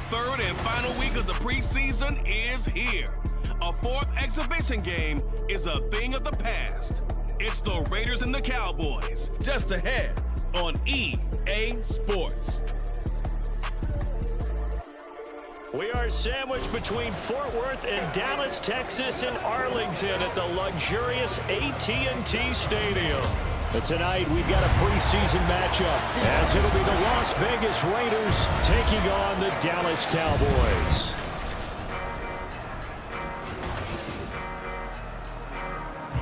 third and final week of the preseason is here. A fourth exhibition game is a thing of the past. It's the Raiders and the Cowboys, just ahead on EA Sports. We are sandwiched between Fort Worth and Dallas, Texas, and Arlington at the luxurious AT&T Stadium. But tonight, we've got a preseason matchup, as it'll be the Las Vegas Raiders taking on the Dallas Cowboys.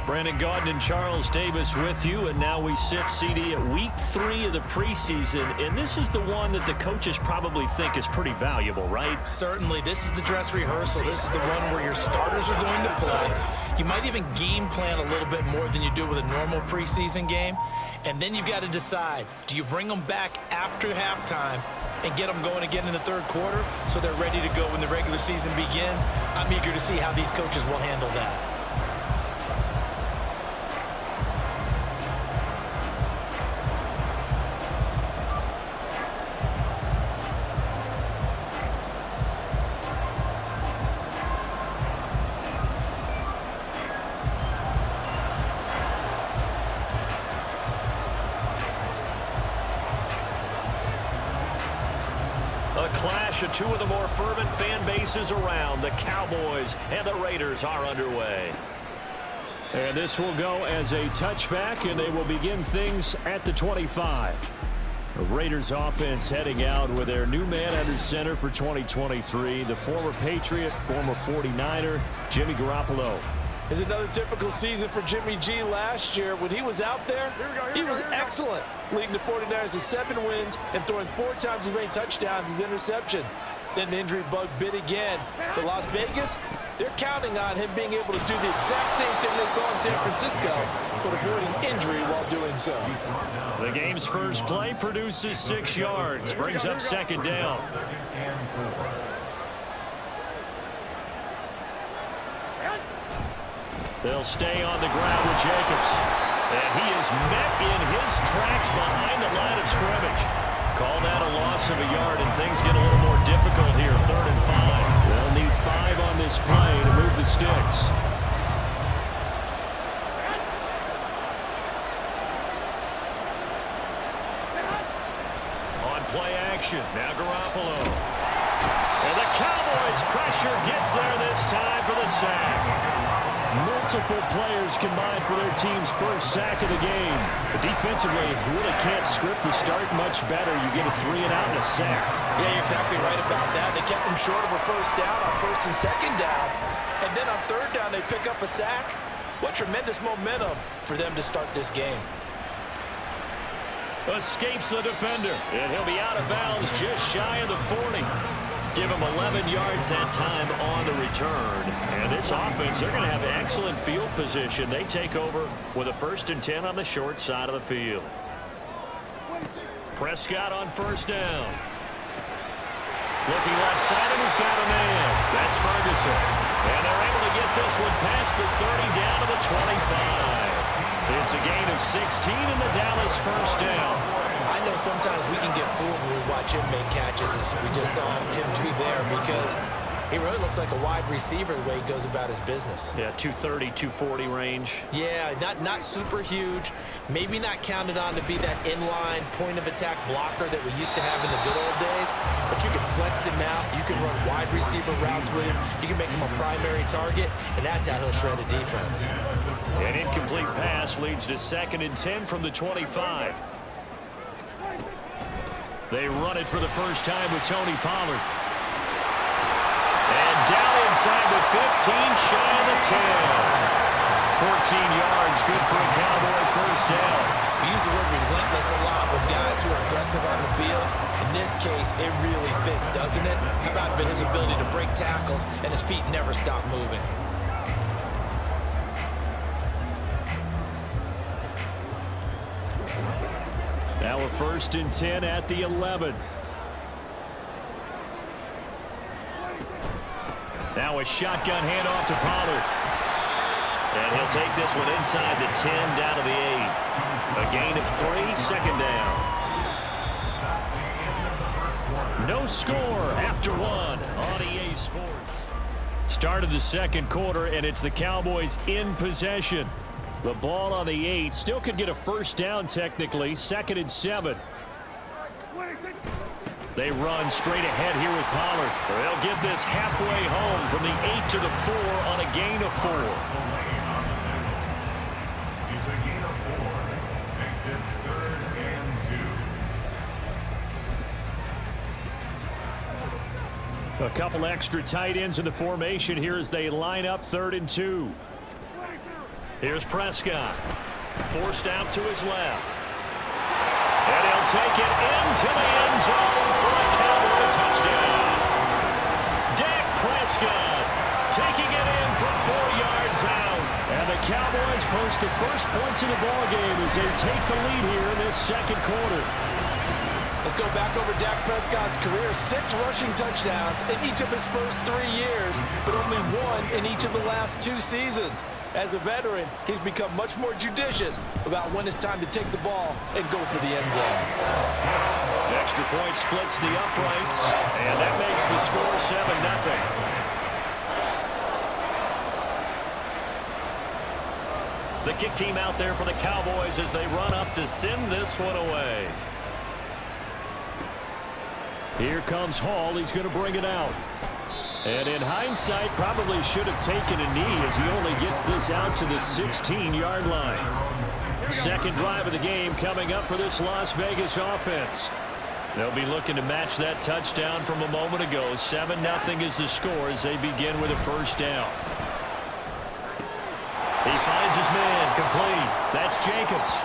Brandon Gaudin and Charles Davis with you, and now we sit, CD, at week 3 of the preseason, and this is the one that the coaches probably think is pretty valuable, right? Certainly. This is the dress rehearsal. This is the one where your starters are going to play. You might even game plan a little bit more than you do with a normal preseason game, and then you've got to decide, do you bring them back after halftime and get them going again in the third quarter so they're ready to go when the regular season begins? I'm eager to see how these coaches will handle that. Clash of two of the more fervent fan bases around. The Cowboys and the Raiders are underway. And this will go as a touchback, and they will begin things at the 25. The Raiders offense heading out with their new man under center for 2023, the former Patriot, former 49er, Jimmy Garoppolo. It's another typical season for Jimmy G. Last year. When he was out there, he was excellent, leading the 49ers to 7 wins and throwing 4 times as many touchdowns as interceptions. Then the injury bug bit again. But Las Vegas, they're counting on him being able to do the exact same thing they saw in San Francisco, but avoiding injury while doing so. The game's first play produces 6 yards, brings up second down. They'll stay on the ground with Jacobs. And he is met in his tracks behind the line of scrimmage. Call that a loss of a yard, and things get a little more difficult here, 3rd and 5. They'll need 5 on this play to move the sticks. On play action, now Garoppolo. And the Cowboys' pressure gets there this time for the sack. Multiple players combined for their team's first sack of the game. But defensively, you really can't script the start much better. You get a 3 and out and a sack. Yeah, you're exactly right about that. They kept them short of a first down on 1st and 2nd down. And then on 3rd down, they pick up a sack. What tremendous momentum for them to start this game. Escapes the defender. And he'll be out of bounds just shy of the 40. Give him 11 yards that time on the return. And this offense, they're going to have excellent field position. They take over with a 1st and 10 on the short side of the field. Prescott on 1st down. Looking left side, and he's got a man. That's Ferguson. And they're able to get this one past the 30 down to the 25. It's a gain of 16 in the Dallas 1st down. I know sometimes we can get fooled when we watch him make catches, as we just saw him do there, because he really looks like a wide receiver the way he goes about his business. Yeah, 230, 240 range. Yeah, not super huge. Maybe not counted on to be that inline point-of-attack blocker that we used to have in the good old days, but you can flex him out. You can run wide receiver routes with him. You can make him a primary target, and that's how he'll shred a defense. An incomplete pass leads to 2nd and 10 from the 25. They run it for the first time with Tony Pollard. And down inside the 15, shy of the 10. 14 yards, good for a Cowboy 1st down. We use the word relentless a lot with guys who are aggressive on the field. In this case, it really fits, doesn't it? How about his ability to break tackles and his feet never stop moving? Now a 1st and 10 at the 11. Now a shotgun handoff to Pollard. And he'll take this one inside the 10 down to the 8. A gain of 3, 2nd down. No score after one on EA Sports. Start of the second quarter, and it's the Cowboys in possession. The ball on the 8. Still could get a first down technically. 2nd and 7. They run straight ahead here with Pollard. They'll get this halfway home from the 8 to the 4 on a gain of 4. It's a gain of 4. Makes it 3rd and 2. A couple extra tight ends in the formation here as they line up 3rd and 2. Here's Prescott. Forced out to his left. And he'll take it into the end zone for a Cowboy touchdown. Dak Prescott taking it in from 4 yards out. And the Cowboys post the first points in the ballgame as they take the lead here in this second quarter. Let's go back over Dak Prescott's career. 6 rushing touchdowns in each of his first 3 years, but only 1 in each of the last 2 seasons. As a veteran, he's become much more judicious about when it's time to take the ball and go for the end zone. Extra point splits the uprights, and that makes the score 7-0. The kick team out there for the Cowboys as they run up to send this one away. Here comes Hall. He's going to bring it out. And in hindsight, probably should have taken a knee as he only gets this out to the 16-yard line. Second drive of the game coming up for this Las Vegas offense. They'll be looking to match that touchdown from a moment ago. 7-0 is the score as they begin with a first down. He finds his man complete. That's Jacobs.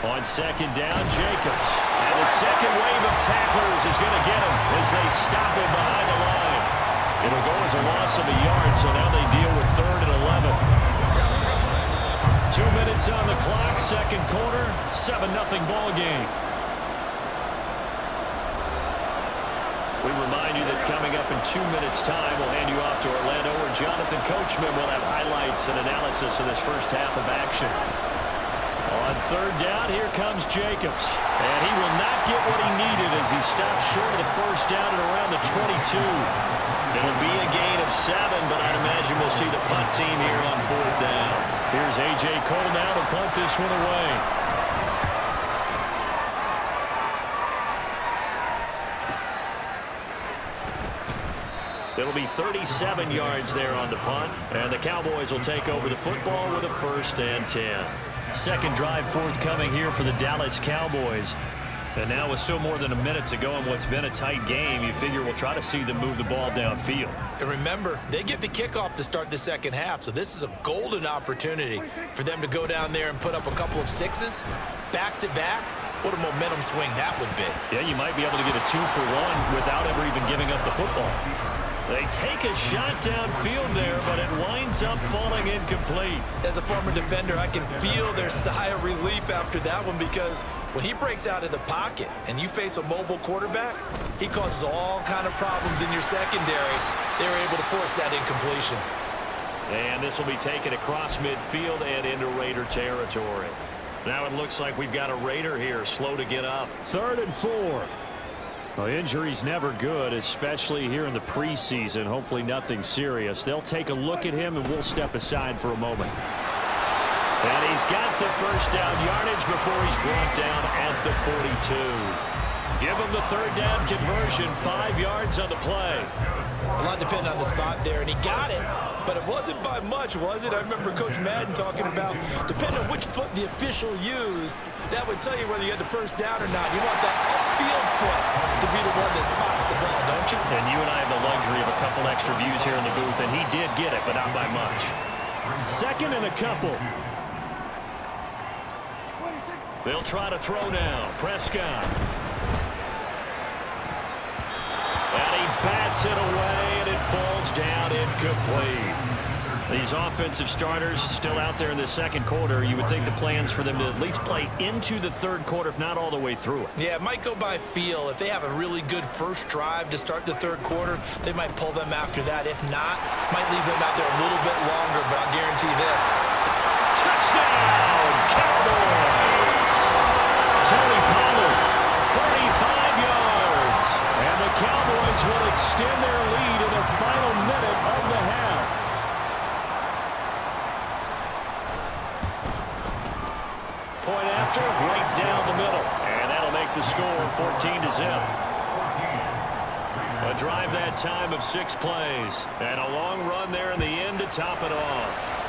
On second down, Jacobs. And the second wave of tacklers is going to get him as they stop him behind the line. It'll go as a loss of a yard, so now they deal with 3rd and 11. 2 minutes on the clock, second quarter, 7-0 ball game. We remind you that coming up in 2 minutes' time, we'll hand you off to Orlando, where Jonathan Coachman will have highlights and analysis of this first half of action. On third down, here comes Jacobs. And he will not get what he needed as he stops short of the first down at around the 22. It'll be a gain of 7, but I'd imagine we'll see the punt team here on 4th down. Here's A.J. Cole now to punt this one away. It'll be 37 yards there on the punt, and the Cowboys will take over the football with a 1st and 10. Second drive forthcoming here for the Dallas Cowboys. And now with still more than a minute to go in what's been a tight game, you figure we'll try to see them move the ball downfield. And remember, they get the kickoff to start the second half, so this is a golden opportunity for them to go down there and put up a couple of 6s back-to-back. What a momentum swing that would be. Yeah, you might be able to get a 2-for-1 without ever even giving up the football. They take a shot downfield there, but it winds up falling incomplete. As a former defender, I can feel their sigh of relief after that one, because when he breaks out of the pocket and you face a mobile quarterback, he causes all kind of problems in your secondary. They were able to force that incompletion. And this will be taken across midfield and into Raider territory. Now it looks like we've got a Raider here, slow to get up. 3rd and 4. Well, injury's never good, especially here in the preseason. Hopefully nothing serious. They'll take a look at him, and we'll step aside for a moment. And he's got the first down yardage before he's brought down at the 42. Give him the 3rd down conversion, 5 yards on the play. A lot depended on the spot there, and he got it. But it wasn't by much, was it? I remember Coach Madden talking about, depending on which foot the official used, that would tell you whether you had the first down or not. You want that upfield foot to be the one that spots the ball, don't you? And you and I have the luxury of a couple extra views here in the booth, and he did get it, but not by much. 2nd and a couple. They'll try to throw now. Prescott. And he bats it away, and it falls down incomplete. These offensive starters still out there in the second quarter. You would think the plans for them to at least play into the third quarter, if not all the way through it. Yeah, it might go by feel. If they have a really good first drive to start the third quarter, they might pull them after that. If not, might leave them out there a little bit longer, but I'll guarantee this. Touchdown, Cowboys! Tony Pollard, 35 yards. And the Cowboys will extend their lead in the final minute of the half. Point after, right down the middle. And that'll make the score 14-0. A drive that time of 6 plays. And a long run there in the end to top it off.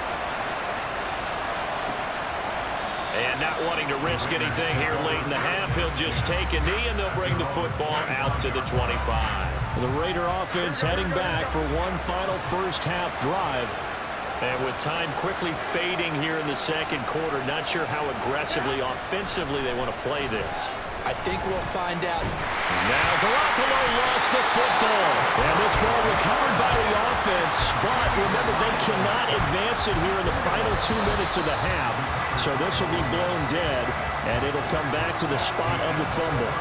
And not wanting to risk anything here late in the half, he'll just take a knee and they'll bring the football out to the 25. The Raider offense heading back for one final first half drive. And with time quickly fading here in the second quarter, not sure how aggressively, offensively they want to play this. I think we'll find out. Now Garoppolo lost the football. And this ball recovered by the offense. But remember, they cannot advance it here in the final 2 minutes of the half. So this will be blown dead, and it'll come back to the spot of the fumble.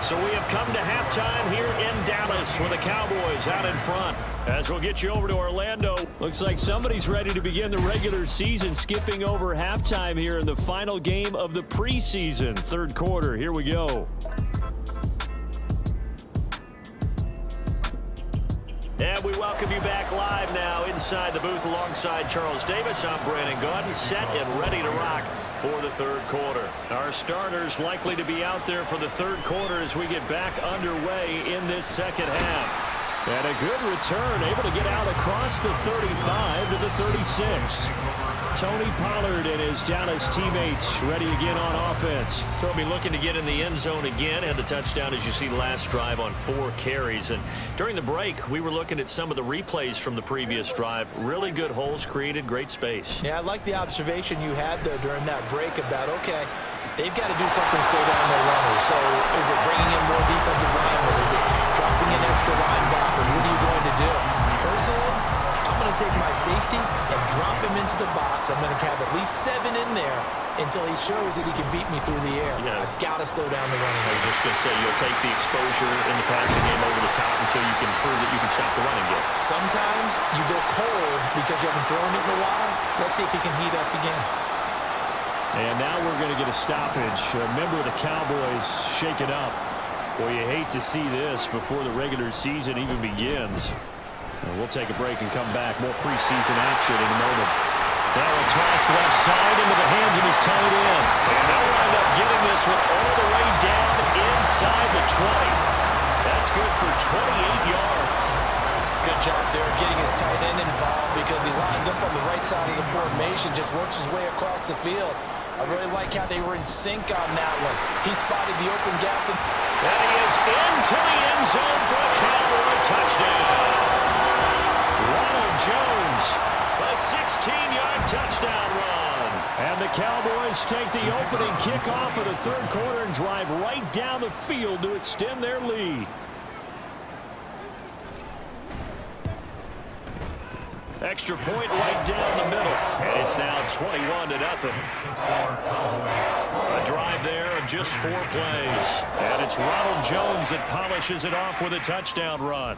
So we have come to halftime here in Dallas with the Cowboys out in front. As we'll get you over to Orlando. Looks like somebody's ready to begin the regular season, skipping over halftime here in the final game of the preseason. Third quarter, here we go. And we welcome you back live now inside the booth alongside Charles Davis. I'm Brandon Gaudin, set and ready to rock for the third quarter. Our starters likely to be out there for the third quarter as we get back underway in this second half. And a good return, able to get out across the 35 to the 36. Tony Pollard and his Dallas teammates ready again on offense. They'll be looking to get in the end zone again. Had the touchdown, as you see, last drive on 4 carries. And during the break, we were looking at some of the replays from the previous drive. Really good holes created, great space. Yeah, I like the observation you had, though, during that break about, okay, they've got to do something to slow down their runners. So is it bringing in more defensive linemen? Is it dropping in extra linebackers? What are you going to do? Personally, I'm going to take my safety and drop him into the box. I'm going to have at least 7 in there until he shows that he can beat me through the air. Yeah. I've got to slow down the running game. I was just going to say, you'll take the exposure in the passing game over the top until you can prove that you can stop the running game. Sometimes you go cold because you haven't thrown it in a while. Let's see if he can heat up again. And now we're going to get a stoppage. A member of the Cowboys shaken up. Well, you hate to see this before the regular season even begins. And we'll take a break and come back. More preseason action in a moment. Now a toss left side into the hands of his tight end. And they'll wind up getting this one all the way down inside the 20. That's good for 28 yards. Good job there getting his tight end involved because he lines up on the right side of the formation, just works his way across the field. I really like how they were in sync on that one. He spotted the open gap. And he is into the end zone for a Cowboy touchdown. Ronald Jones, a 16-yard touchdown run. And the Cowboys take the opening kickoff of the third quarter and drive right down the field to extend their lead. Extra point right down the middle. And it's now 21-0. A drive there of just 4 plays. And it's Ronald Jones that polishes it off with a touchdown run.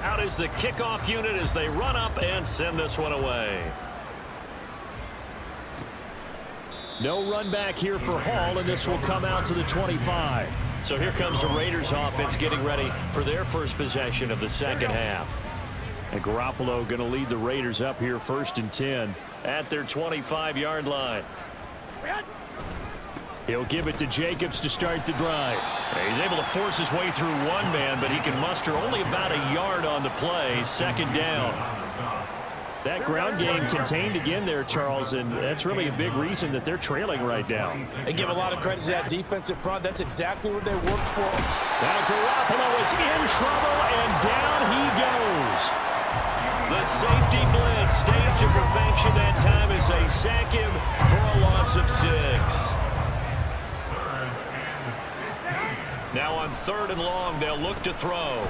Out is the kickoff unit as they run up and send this one away. No run back here for Hall, and this will come out to the 25. So here comes the Raiders offense getting ready for their first possession of the second half. And Garoppolo going to lead the Raiders up here 1st and 10 at their 25-yard line. He'll give it to Jacobs to start the drive. He's able to force his way through one man, but he can muster only about a yard on the play. 2nd down. That ground game contained again there, Charles, and that's really a big reason that they're trailing right now. They give a lot of credit to that defensive front. That's exactly what they worked for. Now Garoppolo is in trouble, and down he goes. The safety blitz staged to perfection that time as they sack him for a loss of 6. Now on 3rd and long, they'll look to throw.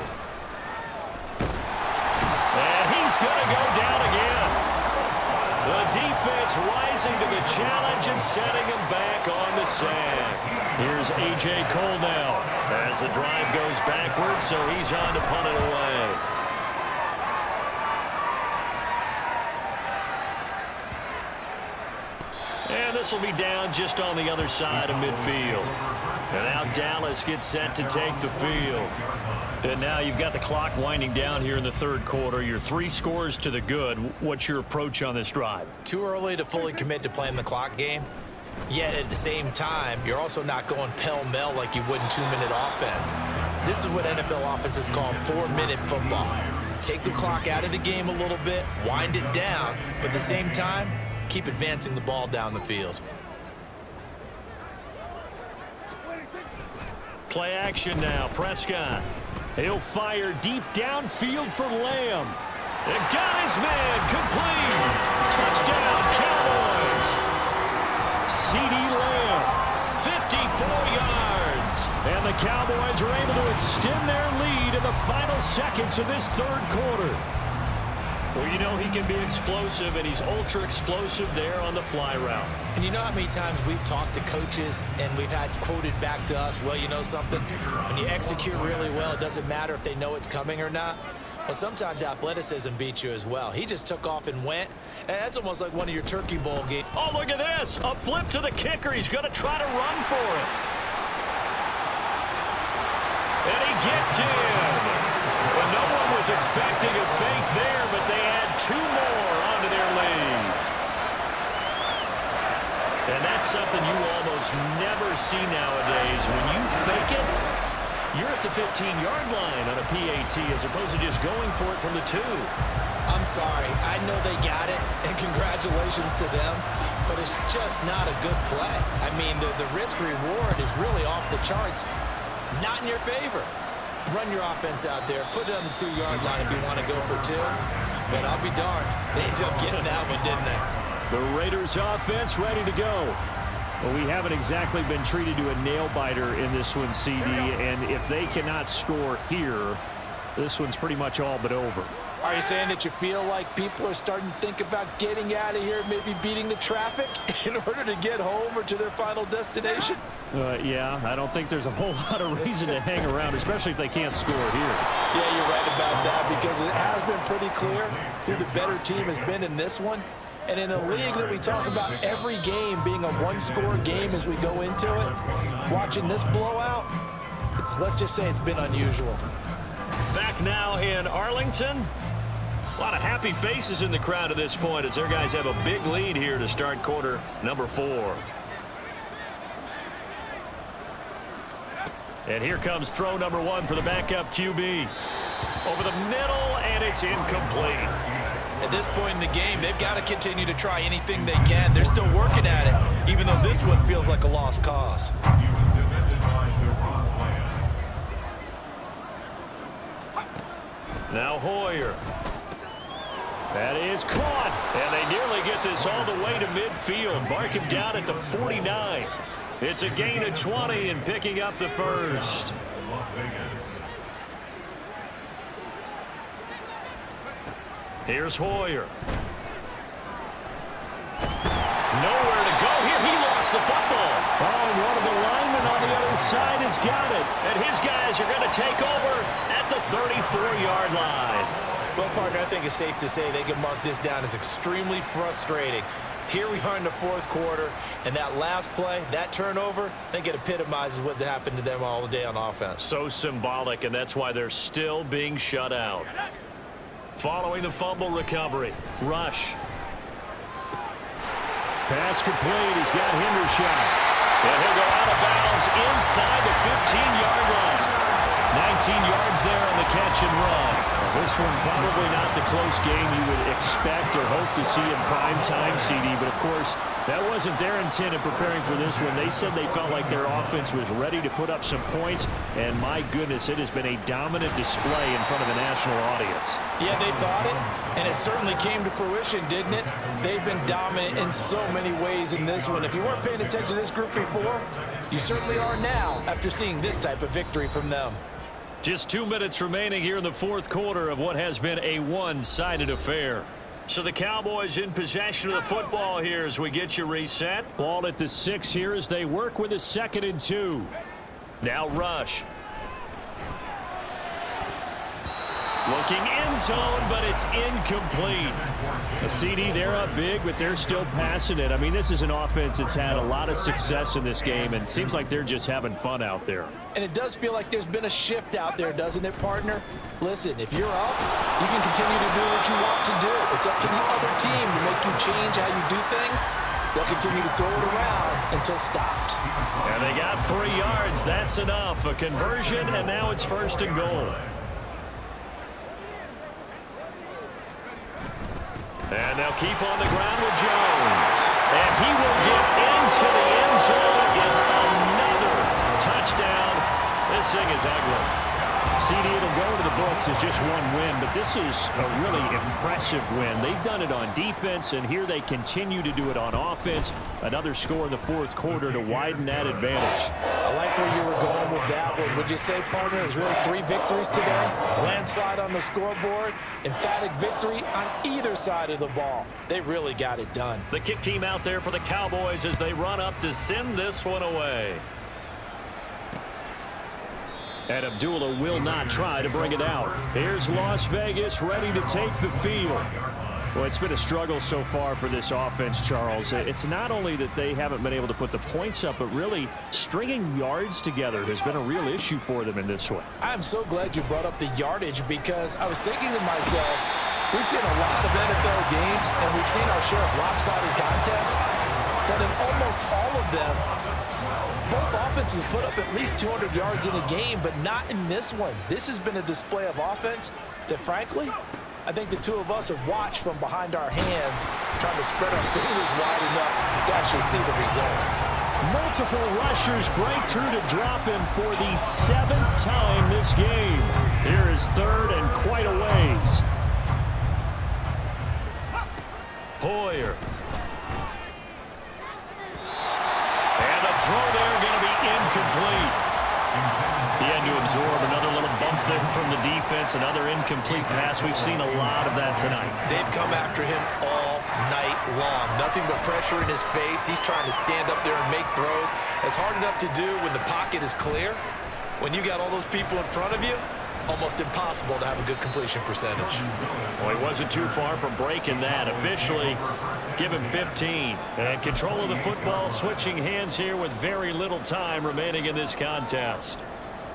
going to go down again. The defense rising to the challenge and setting him back on the sand. Here's A.J. Cole now as the drive goes backwards, so he's on to punt it away. And this will be down just on the other side of midfield. And now Dallas gets set to take the field. And now you've got the clock winding down here in the third quarter. You're 3 scores to the good. What's your approach on this drive? Too early to fully commit to playing the clock game. Yet at the same time, you're also not going pell-mell like you would in 2-minute offense. This is what NFL offenses call 4-minute football. Take the clock out of the game a little bit, wind it down, but at the same time, keep advancing the ball down the field. Play action now. Prescott. He'll fire deep downfield for Lamb. And got his man complete. Touchdown, Cowboys. C.D. Lamb, 54 yards. And the Cowboys are able to extend their lead in the final seconds of this third quarter. Well, you know he can be explosive, and he's ultra-explosive there on the fly route. And you know how many times we've talked to coaches and we've had quoted back to us, well, you know something? When you execute really well, it doesn't matter if they know it's coming or not. Well, sometimes athleticism beats you as well. He just took off and went. And that's almost like one of your Turkey Bowl games. Oh, look at this. A flip to the kicker. He's going to try to run for it. And he gets in. Well, no one was expecting a fake there, but they add 2 more onto their lead. And that's something you almost never see nowadays. When you fake it, you're at the 15-yard line on a PAT as opposed to just going for it from the 2. I'm sorry. I know they got it, and congratulations to them, but it's just not a good play. I mean, the risk-reward is really off the charts. Not in your favor. Run your offense out there. Put it on the 2-yard line if you want to go for 2. But I'll be darned. They ended up getting that one, didn't they? The Raiders offense ready to go. Well, we haven't exactly been treated to a nail-biter in this one, CD. And if they cannot score here, this one's pretty much all but over. Are you saying that you feel like people are starting to think about getting out of here, maybe beating the traffic in order to get home or to their final destination? Yeah, I don't think there's a whole lot of reason to hang around, especially if they can't score here. Yeah, you're right about that, because it has been pretty clear who the better team has been in this one. And in a league that we talk about every game being a 1-score game as we go into it, watching this blowout, let's just say it's been unusual. Back now in Arlington. A lot of happy faces in the crowd at this point as their guys have a big lead here to start quarter number 4. And here comes throw number 1 for the backup QB. Over the middle, and it's incomplete. At this point in the game, they've got to continue to try anything they can. They're still working at it, even though this one feels like a lost cause. Now Hoyer. That is caught, and they nearly get this all the way to midfield. Mark him down at the 49. It's a gain of 20 and picking up the first. Here's Hoyer. Nowhere to go here. He lost the football. Oh, and one of the linemen on the other side has got it. And his guys are going to take over at the 34-yard line. Well, partner, I think it's safe to say they can mark this down as extremely frustrating. Here we are in the fourth quarter, and that last play, that turnover, I think it epitomizes what happened to them all day on offense. So symbolic, and that's why they're still being shut out. Following the fumble recovery, rush. Pass complete. He's got Hendershot. And he'll go out of bounds inside the 15-yard line. 19 yards there on the catch and run. This one probably not the close game you would expect or hope to see in prime time, CD. But, of course, that wasn't their intent in preparing for this one. They said they felt like their offense was ready to put up some points. And, my goodness, it has been a dominant display in front of the national audience. Yeah, they thought it, and it certainly came to fruition, didn't it? They've been dominant in so many ways in this one. If you weren't paying attention to this group before, you certainly are now after seeing this type of victory from them. Just 2 minutes remaining here in the fourth quarter of what has been a one-sided affair. So the Cowboys in possession of the football here as we get you reset. Ball at the 6 here as they work with a 2nd and 2. Now rush. Looking end zone, but it's incomplete. A CD, they're up big, but they're still passing it. I mean, this is an offense that's had a lot of success in this game, and it seems like they're just having fun out there. And it does feel like there's been a shift out there, doesn't it, partner? Listen, if you're up, you can continue to do what you want to do. It's up to the other team to make you change how you do things. They'll continue to throw it around until stopped. And they got 3 yards. That's enough. A conversion, and now it's 1st and goal. And they'll keep on the ground with Jones. And he will get into the end zone. It's another touchdown. This thing is ugly. CD, it'll go to the books as just 1 win, but this is a really impressive win. They've done it on defense, and here they continue to do it on offense. Another score in the fourth quarter to widen that advantage. I like where you were going with that one. Would you say, partner, it was really 3 victories today? Landslide on the scoreboard, emphatic victory on either side of the ball. They really got it done. The kick team out there for the Cowboys as they run up to send this one away. And Abdullah will not try to bring it out. Here's Las Vegas ready to take the field. Well, it's been a struggle so far for this offense, Charles. It's not only that they haven't been able to put the points up, but really stringing yards together has been a real issue for them in this one. I'm so glad you brought up the yardage because I was thinking to myself, we've seen a lot of NFL games and we've seen our share of lopsided contests, but in almost all of them, both offenses put up at least 200 yards in a game, but not in this one. This has been a display of offense that, frankly, I think the two of us have watched from behind our hands, trying to spread our fingers wide enough to actually see the result. Multiple rushers break through to drop him for the 7th time this game. Here is 3rd and quite a ways. Hoyer. And the throw there going to be incomplete. He had to absorb another little bump there from the defense, another incomplete pass. We've seen a lot of that tonight. They've come after him all night long. Nothing but pressure in his face. He's trying to stand up there and make throws. It's hard enough to do when the pocket is clear. When you got all those people in front of you, almost impossible to have a good completion percentage. Well, he wasn't too far from breaking that. Officially, give him 15. And control of the football, switching hands here with very little time remaining in this contest.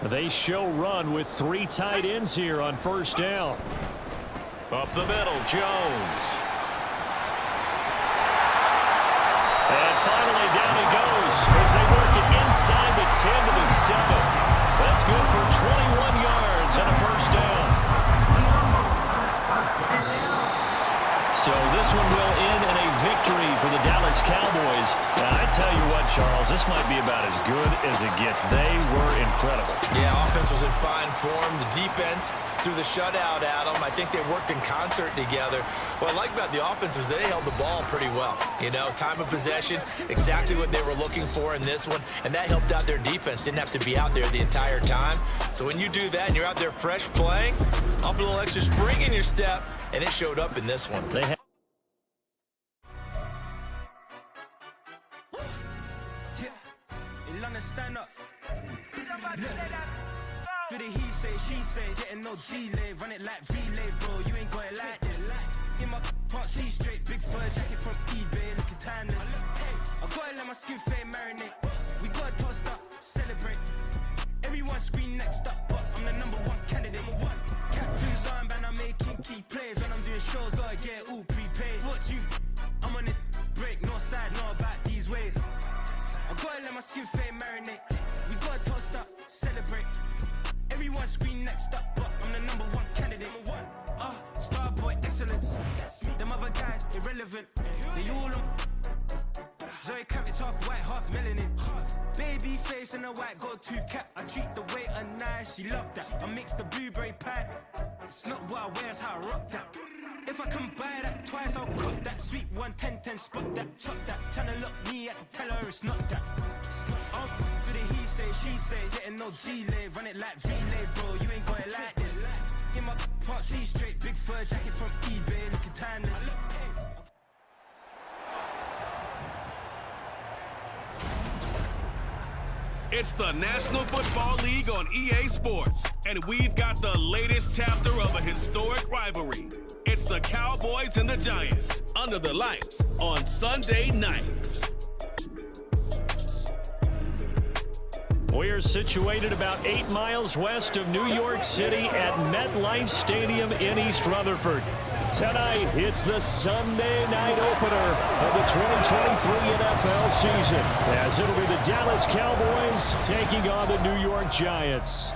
They show run with 3 tight ends here on 1st down. Up the middle, Jones. And finally down he goes as they work it inside the 10 to the 7. That's good for 21 yards and a 1st down. So this one will end in a victory for the Dallas Cowboys. Now, I tell you what, Charles, this might be about as good as it gets. They were incredible. Yeah, offense was in fine form. The defense threw the shutout at them. I think they worked in concert together. What I like about the offense was they held the ball pretty well. You know, time of possession, exactly what they were looking for in this one, and that helped out their defense. Didn't have to be out there the entire time. So when you do that and you're out there fresh playing, I'll put a little extra spring in your step, and it showed up in this one. Stand up. Do the he say, she say, getting no delay, run it like relay, bro. You ain't got it like this. In my can't see straight, big fur jacket from eBay, looking timeless. I gotta let my skin fade marinate. We gotta toast up, celebrate. Everyone scream next up, but I'm the #1 candidate. Captain's armband, I'm making key plays. When I'm doing shows, gotta get all prepaid. What you, I'm on it, break, no side, no about these ways. I gotta let my skin fade marinate. We gotta toast up, celebrate. Everyone scream next up, but I'm the #1 candidate. Starboy excellence. Them other guys irrelevant. They all on. Zoe Kravitz half white, half melanin. Baby face and a white gold tooth cap. I treat the waiter nice, she love that. I mix the blueberry pie. It's not what I wear, it's how I rock that. If I can buy that twice, I'll cook that. Sweet 110, spot that, chop that. Tryna lock me, I have to tell her it's not that. Do the he say, she say, getting no delay. Run it like relay, bro, you ain't got it like this. In my part C straight, big fur jacket from eBay, looking timeless. It's the National Football League on EA Sports, and we've got the latest chapter of a historic rivalry. It's the Cowboys and the Giants under the lights on Sunday night. We're situated about 8 miles west of New York City at MetLife Stadium in East Rutherford. Tonight, it's the Sunday night opener of the 2023 NFL season, as it'll be the Dallas Cowboys taking on the New York Giants.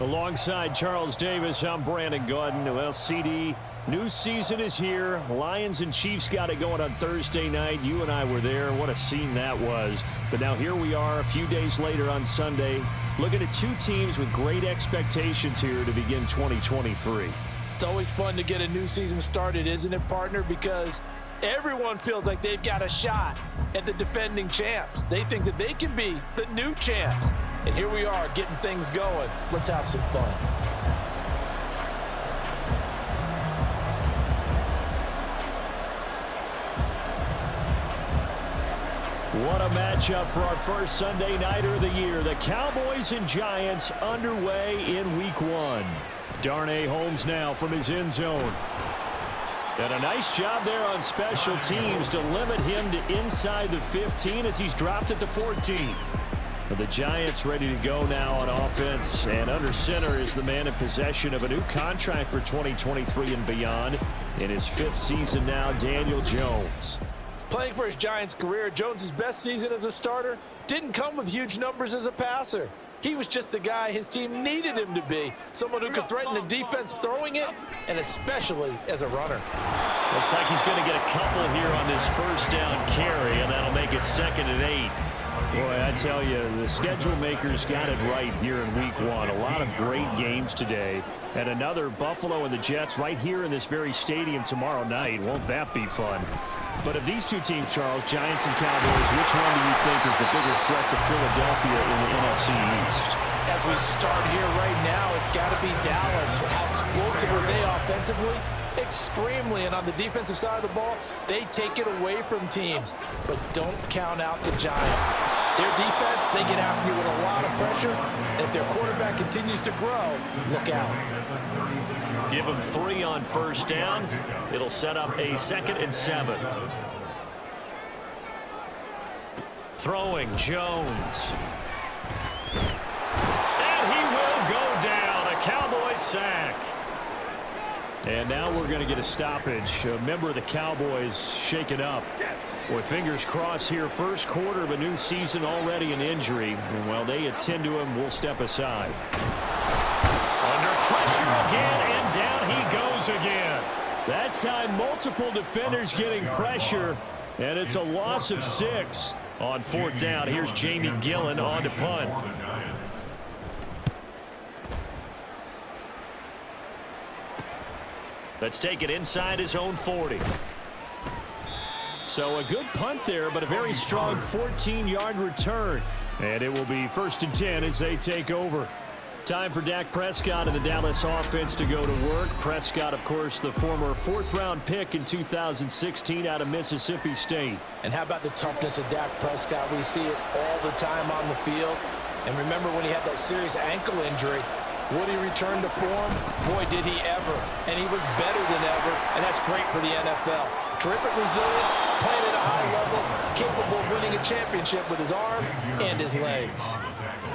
Alongside Charles Davis, I'm Brandon Gaudin. Well, CD, new season is here. Lions and Chiefs got it going on Thursday night. You and I were there. What a scene that was. But now here we are a few days later on Sunday, looking at two teams with great expectations here to begin 2023. It's always fun to get a new season started, isn't it, partner? Because everyone feels like they've got a shot at the defending champs. They think that they can be the new champs. And here we are getting things going. Let's have some fun. What a matchup for our first Sunday nighter of the year. The Cowboys and Giants underway in Week 1. Darnay Holmes now from his end zone. And a nice job there on special teams to limit him to inside the 15 as he's dropped at the 14. The Giants ready to go now on offense, and under center is the man in possession of a new contract for 2023 and beyond. In his 5th season now, Daniel Jones. Playing for his Giants career, Jones' best season as a starter didn't come with huge numbers as a passer. He was just the guy his team needed him to be, someone who could threaten the defense throwing it, and especially as a runner. Looks like he's going to get a couple here on this first down carry, and that'll make it 2nd and 8. Boy, I tell you, the schedule makers got it right here in Week 1. A lot of great games today. And another Buffalo and the Jets right here in this very stadium tomorrow night. Won't that be fun? But of these two teams, Charles, Giants and Cowboys, which one do you think is the bigger threat to Philadelphia in the NFC East? As we start here right now, it's got to be Dallas. How explosive are they offensively? Extremely. And on the defensive side of the ball, they take it away from teams. But don't count out the Giants. Their defense, they get after you with a lot of pressure. And if their quarterback continues to grow, look out. Give them 3 on first down. It'll set up a 2nd and 7. Throwing Jones. And he will go down. A Cowboys sack. And now we're going to get a stoppage. A member of the Cowboys shaken up. Boy, fingers crossed here. First quarter of a new season, already an injury. And while they attend to him, we'll step aside. Under pressure again, and down he goes again. That time, multiple defenders getting pressure, and it's a loss of 6 on 4th down. Here's Jamie Gillen on to punt. Let's take it inside his own 40. So a good punt there, but a very strong 14-yard return. And it will be 1st and 10 as they take over. Time for Dak Prescott and the Dallas offense to go to work. Prescott, of course, the former 4th-round pick in 2016 out of Mississippi State. And how about the toughness of Dak Prescott? We see it all the time on the field. And remember when he had that serious ankle injury, would he return to form? Boy, did he ever. And he was better than ever, and that's great for the NFL. Terrific resilience, playing at a high level, capable of winning a championship with his arm and his legs.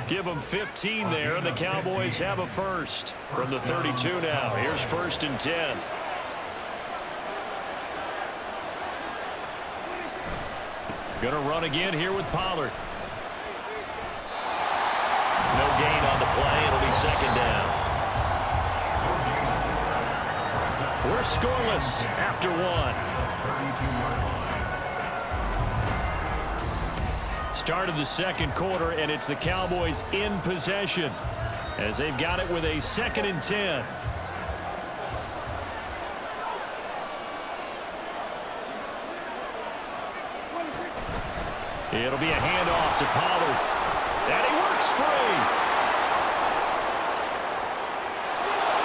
Give them 15 there, and the Cowboys have a first from the 32 now. Here's 1st and 10. Gonna run again here with Pollard. No gain on the play. It'll be 2nd down. We're scoreless after 1. Start of the 2nd quarter, and it's the Cowboys in possession as they've got it with a 2nd and 10. It'll be a handoff to Pollard. And he works free.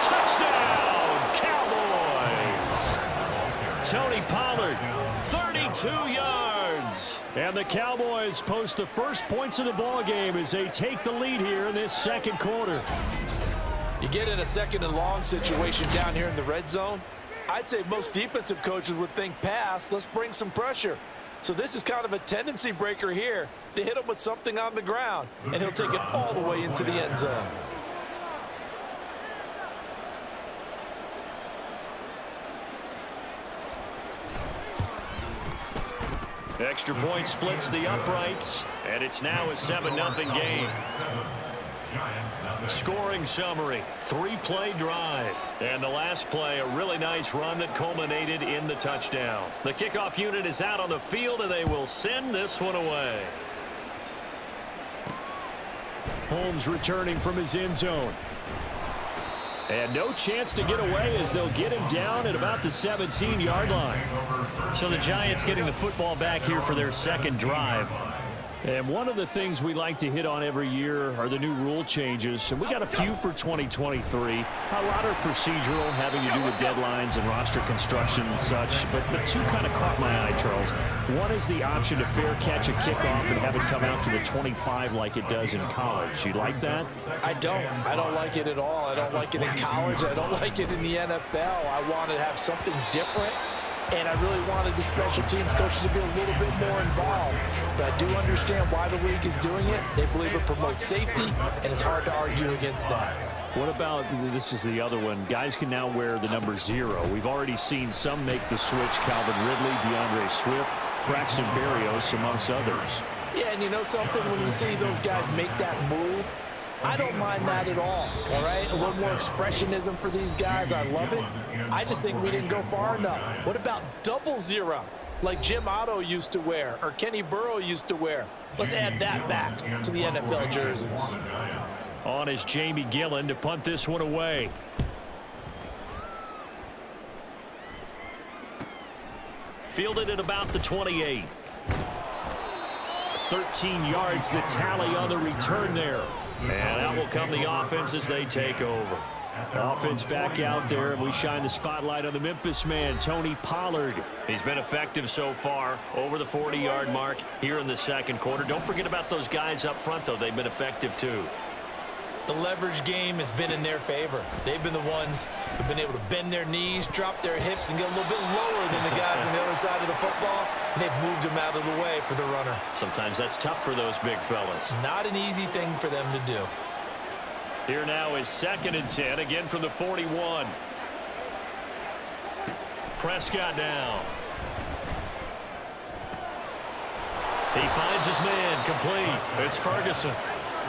Touchdown, Cowboys. Tony Pollard, 32 yards. And the Cowboys post the first points of the ball game as they take the lead here in this second quarter. You get in a second and long situation down here in the red zone. I'd say most defensive coaches would think pass. Let's bring some pressure. So this is kind of a tendency breaker here to hit him with something on the ground, and he'll take it all the way into the end zone. Extra point splits the uprights, and it's now a 7-0 game. Scoring summary, 3-play drive. And the last play, a really nice run that culminated in the touchdown. The kickoff unit is out on the field, and they will send this one away. Holmes returning from his end zone. And no chance to get away as they'll get him down at about the 17-yard line. So the Giants getting the football back here for their second drive. And one of the things we like to hit on every year are the new rule changes. And we got a few for 2023. A lot are procedural, having to do with deadlines and roster construction and such. But two kind of caught my eye, Charles. One is the option to fair catch a kickoff and have it come out to the 25 like it does in college. You like that? I don't like it at all. I don't like it in college. I don't like it in the NFL. I want to have something different. And I really wanted the special teams coaches to be a little bit more involved. But I do understand why the league is doing it. They believe it promotes safety, and it's hard to argue against that. What about, this is the other one, guys can now wear the number 0. We've already seen some make the switch, Calvin Ridley, DeAndre Swift, Braxton Berrios, amongst others. Yeah, and you know something? When you see those guys make that move, I don't mind that at all right? A little more expressionism for these guys. I love it. I just think we didn't go far enough. What about 00, like Jim Otto used to wear or Kenny Burrow used to wear? Let's add that back to the NFL jerseys. On is Jamie Gillen to punt this one away. Fielded at about the 28. 13 yards the tally on the return there. And out will come the offense as they take over. Offense back out there, and we shine the spotlight on the Memphis man, Tony Pollard. He's been effective so far, over the 40-yard mark here in the second quarter. Don't forget about those guys up front, though. They've been effective, too. The leverage game has been in their favor. They've been the ones who've been able to bend their knees, drop their hips, and get a little bit lower than the guys on the other side of the football, and they've moved them out of the way for the runner. Sometimes that's tough for those big fellas. Not an easy thing for them to do. Here now is 2nd and 10, again from the 41. Prescott now. He finds his man, complete. It's Ferguson.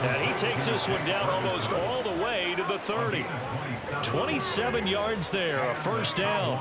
And he takes this one down almost all the way to the 30. 27 yards there, a first down.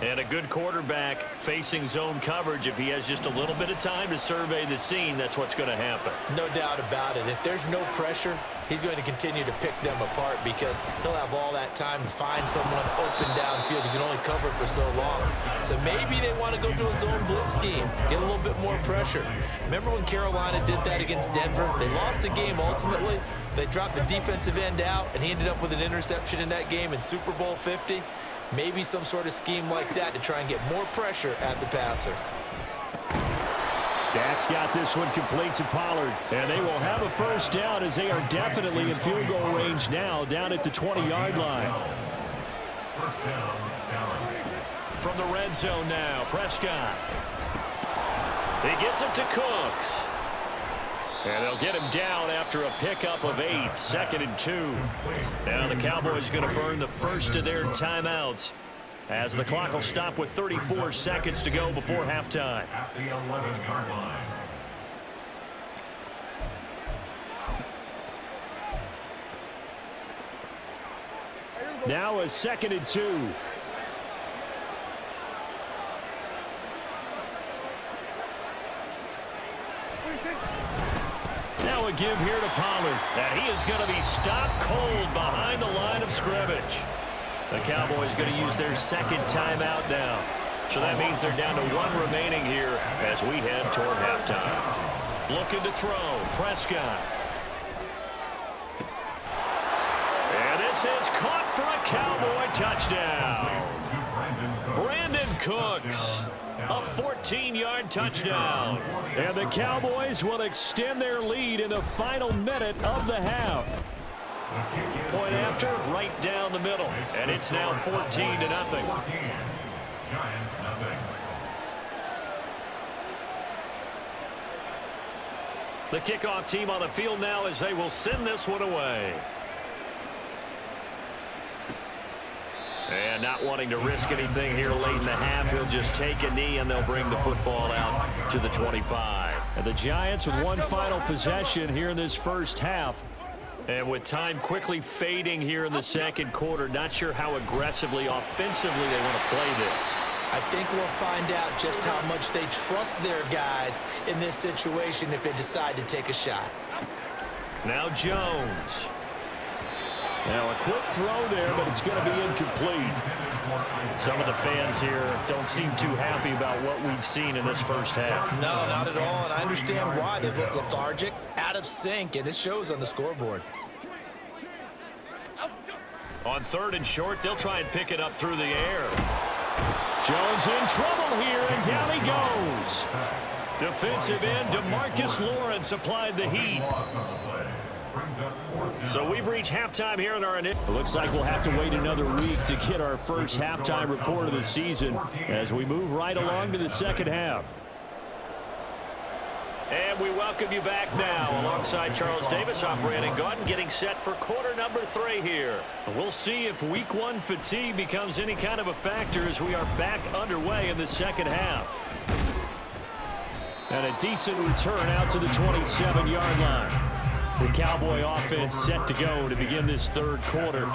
And a good quarterback facing zone coverage. If he has just a little bit of time to survey the scene, that's what's going to happen. No doubt about it. If there's no pressure, he's going to continue to pick them apart because he'll have all that time to find someone open downfield. He can only cover for so long. So maybe they want to go to a zone blitz scheme, get a little bit more pressure. Remember when Carolina did that against Denver? They lost the game ultimately. They dropped the defensive end out, and he ended up with an interception in that game in Super Bowl 50. Maybe some sort of scheme like that to try and get more pressure at the passer. That's got this one complete to Pollard. And they will have a first down as they are definitely in field goal range now, down at the 20-yard line. From the red zone now, Prescott. He gets it to Cooks. And they'll get him down after a pickup of 8, 2nd and 2. Now the Cowboys going to burn the first of their timeouts as the clock will stop with 34 seconds to go before halftime. At the 11-yard line. Now a 2nd and 2. Now a give here to Pollard. And he is going to be stopped cold behind the line of scrimmage. The Cowboys going to use their second timeout now. So that means they're down to 1 remaining here as we head toward halftime. Looking to throw, Prescott. And this is caught for a Cowboy touchdown. Brandon Cooks, a 14-yard touchdown. And the Cowboys will extend their lead in the final minute of the half. Point after, right down the middle. And it's now 14-0. Giants nothing. The kickoff team on the field now as they will send this one away. And not wanting to risk anything here late in the half, he'll just take a knee and they'll bring the football out to the 25. And the Giants with one final possession here in this first half. And with time quickly fading here in the second quarter, not sure how aggressively, offensively they want to play this. I think we'll find out just how much they trust their guys in this situation if they decide to take a shot. Now Jones. Now a quick throw there, but it's going to be incomplete. Some of the fans here don't seem too happy about what we've seen in this first half. No, not at all, and I understand why. They look lethargic, out of sync, and it shows on the scoreboard. On 3rd and short, they'll try and pick it up through the air. Jones in trouble here, and down he goes. Defensive end DeMarcus Lawrence applied the heat. So we've reached halftime here in our initial. Looks like we'll have to wait another week to get our first halftime report of the season as we move right along to the second half. And we welcome you back now alongside Charles Davis. I'm Brandon Gaudin getting set for quarter number 3 here. We'll see if week 1 fatigue becomes any kind of a factor as we are back underway in the second half. And a decent return out to the 27-yard line. The Cowboy offense set to go to begin this third quarter.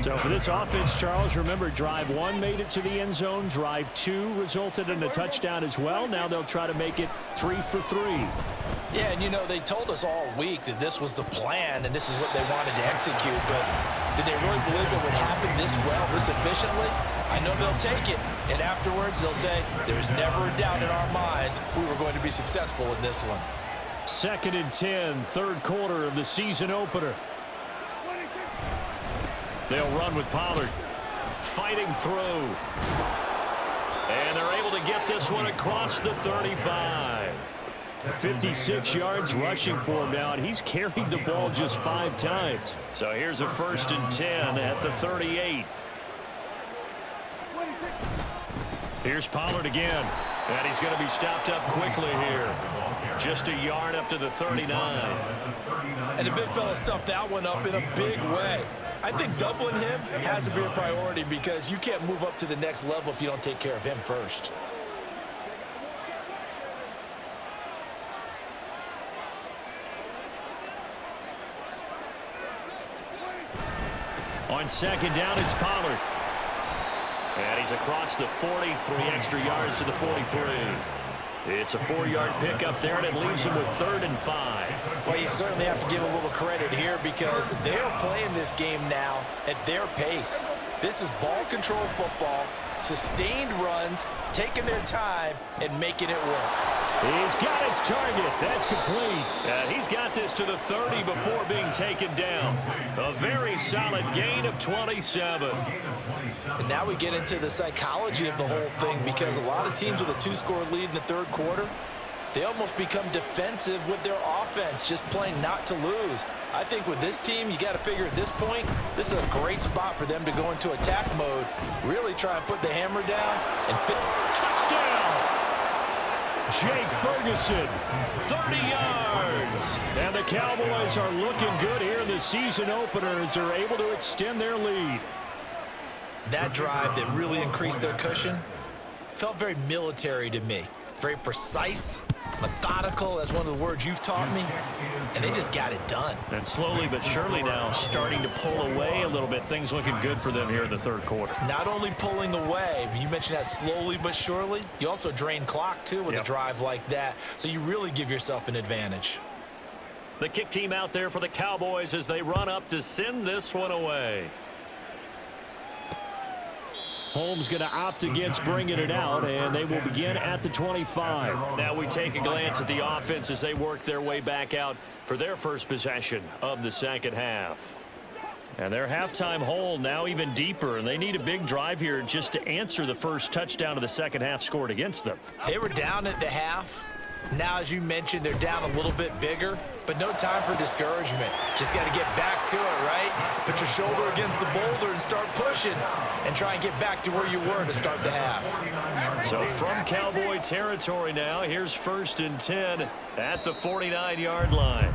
So for this offense, Charles, remember drive 1 made it to the end zone. Drive 2 resulted in a touchdown as well. Now they'll try to make it 3 for 3. Yeah, and you know, they told us all week that this was the plan and this is what they wanted to execute, but did they really believe it would happen this well, this efficiently? I know they'll take it, and afterwards they'll say, there's never a doubt in our minds we were going to be successful in this one. 2nd and 10, third quarter of the season opener. They'll run with Pollard. Fighting through. And they're able to get this one across the 35. 56 yards rushing for him now, and he's carried the ball just 5 times. So here's a 1st and 10 at the 38. Here's Pollard again. And he's going to be stopped up quickly here. Just a yard up to the 39. And the big fella stuffed that one up in a big way. I think doubling him has to be a priority because you can't move up to the next level if you don't take care of him first. On 2nd down, it's Pollard. And he's across the 40, 3 extra yards to the 43. It's a 4-yard pickup there, and it leaves him with 3rd and 5. Well, you certainly have to give a little credit here because they're playing this game now at their pace. This is ball control football, sustained runs, taking their time, and making it work. He's got his target. That's complete. He's got this to the 30 before being taken down. A very solid gain of 27. And now we get into the psychology of the whole thing because a lot of teams with a 2-score lead in the third quarter, they almost become defensive with their offense, just playing not to lose. I think with this team, you got to figure at this point, this is a great spot for them to go into attack mode, really try and put the hammer down and fit. Touchdown! Jake Ferguson, 30 yards. And the Cowboys are looking good here in the season opener as they're able to extend their lead. That drive that really increased their cushion felt very military to me. Very precise, methodical, that's one of the words you've taught me, and they just got it done. And slowly but surely now starting to pull away a little bit. Things looking good for them here in the third quarter. Not only pulling away, but you mentioned that slowly but surely. You also drain clock, too, with a drive like that, so you really give yourself an advantage. The kick team out there for the Cowboys as they run up to send this one away. Holmes going to opt against bringing it out, and they will begin at the 25. Now we take a glance at the offense as they work their way back out for their first possession of the second half. And their halftime hole now even deeper, and they need a big drive here just to answer the first touchdown of the second half scored against them. They were down at the half. Now, as you mentioned, they're down a little bit bigger, but no time for discouragement. Just got to get back to it, right? Put your shoulder against the boulder and start pushing and try and get back to where you were to start the half. So from Cowboy territory now, here's 1st and 10 at the 49-yard line.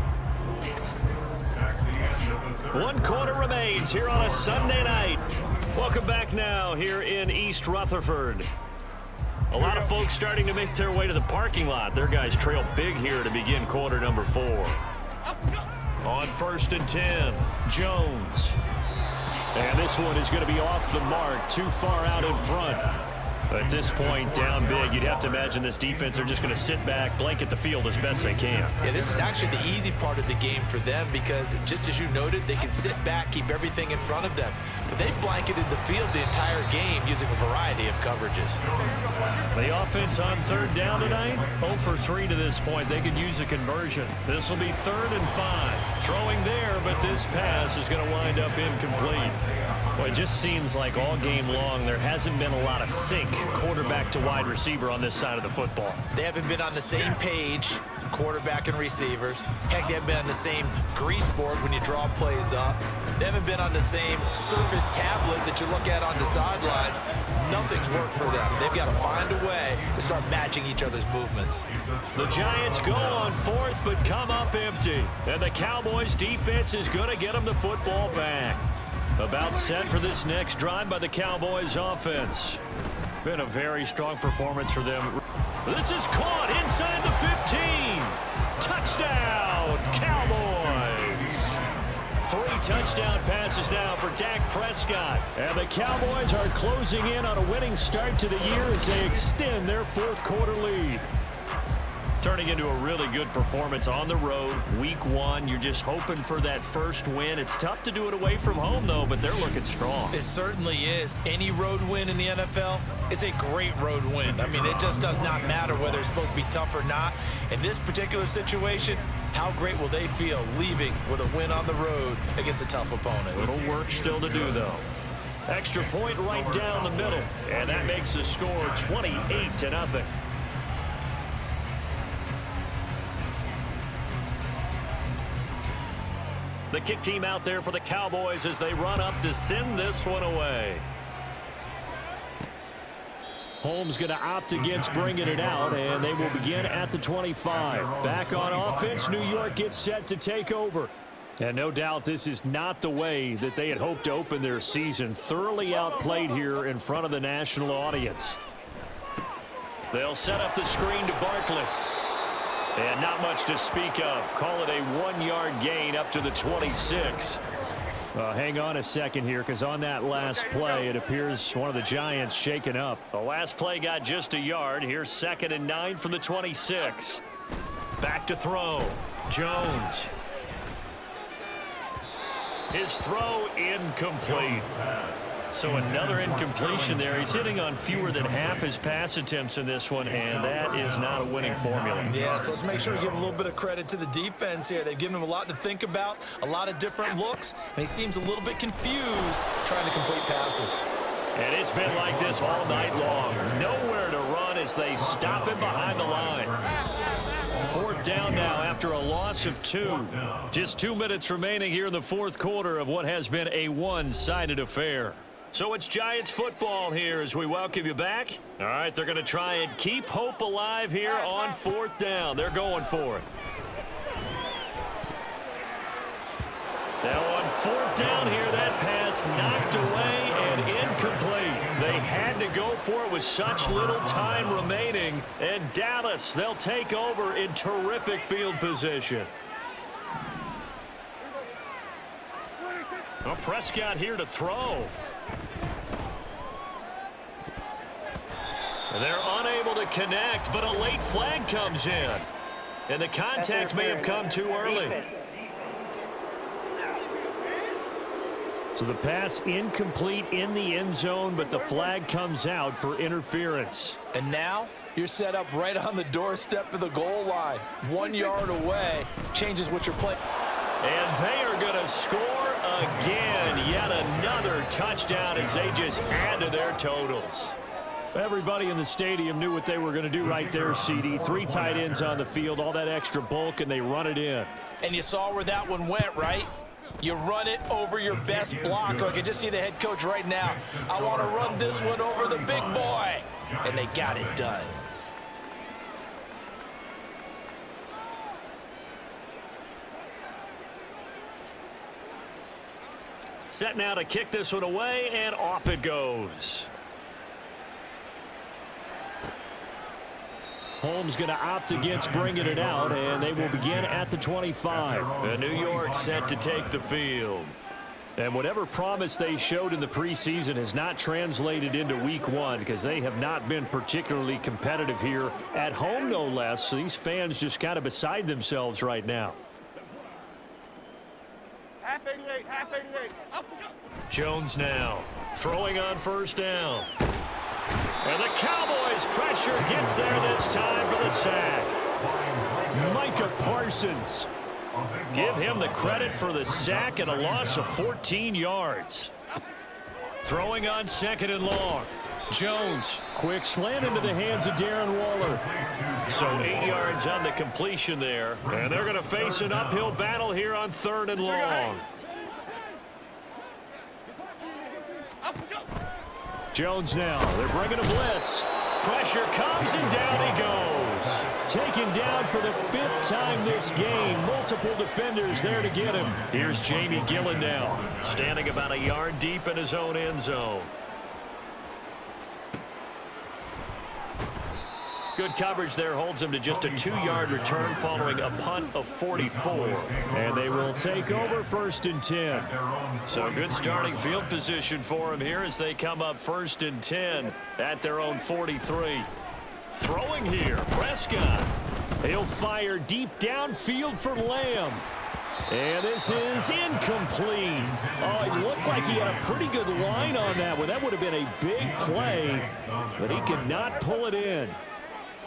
1 quarter remains here on a Sunday night. Welcome back now here in East Rutherford. A lot of folks starting to make their way to the parking lot. Their guys trail big here to begin quarter number 4. On 1st and 10, Jones. And this one is going to be off the mark, too far out in front. At this point, down big, you'd have to imagine this defense, they're just going to sit back, blanket the field as best they can. Yeah, this is actually the easy part of the game for them because, just as you noted, they can sit back, keep everything in front of them. But they've blanketed the field the entire game using a variety of coverages. The offense on 3rd down tonight, 0 for 3 to this point. They could use a conversion. This will be 3rd and 5. Throwing there, but this pass is going to wind up incomplete. Well, it just seems like all game long there hasn't been a lot of sync quarterback to wide receiver on this side of the football. They haven't been on the same page, quarterback and receivers. Heck, they haven't been on the same grease board when you draw plays up. They haven't been on the same surface tablet that you look at on the sidelines. Nothing's worked for them. They've got to find a way to start matching each other's movements. The Giants go on 4th but come up empty. And the Cowboys defense is going to get them the football back. About set for this next drive by the Cowboys offense. Been a very strong performance for them. This is caught inside the 15. Touchdown, Cowboys. 3 touchdown passes now for Dak Prescott. And the Cowboys are closing in on a winning start to the year as they extend their 4th quarter lead. Turning into a really good performance on the road. Week 1, you're just hoping for that first win. It's tough to do it away from home, though, but they're looking strong. It certainly is. Any road win in the NFL is a great road win. I mean, it just does not matter whether it's supposed to be tough or not. In this particular situation, how great will they feel leaving with a win on the road against a tough opponent? Little work still to do, though. Extra point right down the middle, and that makes the score 28-0. The kick team out there for the Cowboys as they run up to send this one away. Holmes going to opt against bringing it out, and they will begin at the 25. Back on offense, New York gets set to take over. And no doubt this is not the way that they had hoped to open their season. Thoroughly outplayed here in front of the national audience. They'll set up the screen to Barkley. And not much to speak of. Call it a 1-yard gain up to the 26. Hang on a second here, because on that last play, it appears one of the Giants shaken up. The last play got just a yard. Here's 2nd and 9 from the 26. Back to throw. Jones. His throw incomplete. So another incompletion there. He's hitting on fewer than half his pass attempts in this one, and that is not a winning formula. Yeah, so let's make sure we give a little bit of credit to the defense here. They've given him a lot to think about, a lot of different looks, and he seems a little bit confused trying to complete passes. And it's been like this all night long. Nowhere to run as they stop him behind the line. 4th down now after a loss of 2. Just 2 minutes remaining here in the 4th quarter of what has been a one-sided affair. So it's Giants football here as we welcome you back. All right, they're going to try and keep hope alive here on 4th down. They're going for it. Now on 4th down here, that pass knocked away and incomplete. They had to go for it with such little time remaining. And Dallas, they'll take over in terrific field position. Well, Prescott here to throw. They're unable to connect, but a late flag comes in. And the contact may have come too early. So the pass incomplete in the end zone, but the flag comes out for interference. And now you're set up right on the doorstep of the goal line. 1 yard away changes what you're playing. And they are going to score again. Yet another touchdown as they just add to their totals. Everybody in the stadium knew what they were going to do right there, CD. 3 tight ends on the field, all that extra bulk, and they run it in. And you saw where that one went, right? You run it over your best blocker. I can just see the head coach right now. I want to run this one over the big boy. And they got it done. Set now to kick this one away, and off it goes. Holmes going to opt against bringing it out, and they will begin at the 25. And New York set to take the field. And whatever promise they showed in the preseason has not translated into week 1 because they have not been particularly competitive here at home, no less. So these fans just kind of beside themselves right now. Half 88, half 88. Jones now throwing on first down. And the Cowboys pressure gets there this time for the sack. Micah Parsons. Give him the credit for the sack and a loss of 14 yards. Throwing on second and long. Jones, quick slant into the hands of Darren Waller. So 8 yards on the completion there. And they're going to face an uphill battle here on third and long. Jones now. They're bringing a blitz. Pressure comes and down he goes. Taken down for the 5th time this game. Multiple defenders there to get him. Here's Jamie Gillen now, standing about a yard deep in his own end zone. Good coverage there holds him to just a 2-yard return following a punt of 44. And they will take over 1st and 10. So good starting field position for him here as they come up 1st and 10 at their own 43. Throwing here, Prescott. He'll fire deep downfield for Lamb. And this is incomplete. Oh, it looked like he had a pretty good line on that one. That would have been a big play, but he could not pull it in.